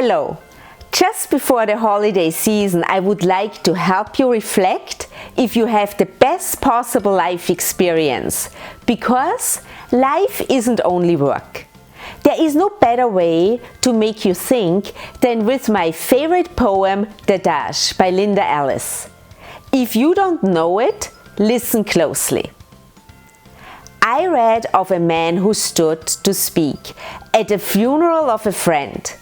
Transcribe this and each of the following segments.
Hello! Just before the holiday season, I would like to help you reflect if you have the best possible life experience, because life isn't only work. There is no better way to make you think than with my favorite poem, The Dash by Linda Ellis. If you don't know it, listen closely. I read of a man who stood to speak at the funeral of a friend.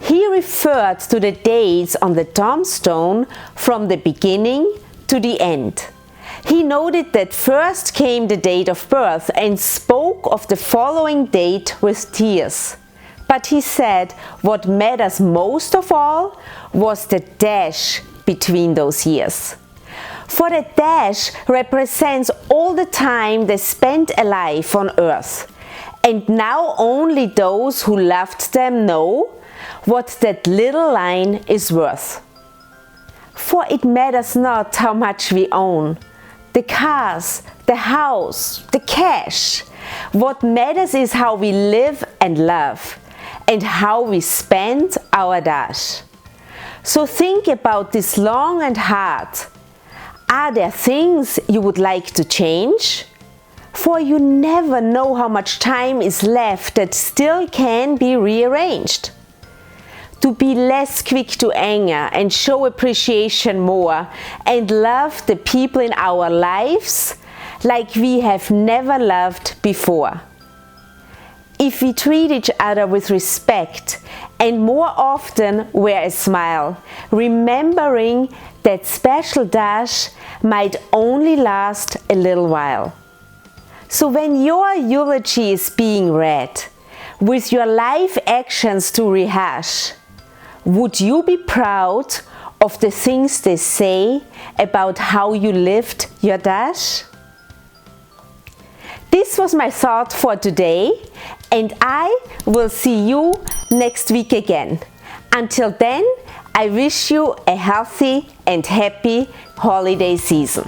He referred to the dates on the tombstone from the beginning to the end. He noted that first came the date of birth and spoke of the following date with tears. But he said what matters most of all was the dash between those years. For the dash represents all the time they spent alive on earth. And now only those who loved them know what that little line is worth. For it matters not how much we own, the cars, the house, the cash. What matters is how we live and love, and how we spend our dash. So think about this long and hard. Are there things you would like to change? For you never know how much time is left that still can be rearranged. To be less quick to anger and show appreciation more, and love the people in our lives like we have never loved before. If we treat each other with respect and more often wear a smile, remembering that special dash might only last a little while. So when your eulogy is being read, with your life actions to rehash, would you be proud of the things they say about how you lived your dash? This was my thought for today, and I will see you next week again. Until then, I wish you a healthy and happy holiday season.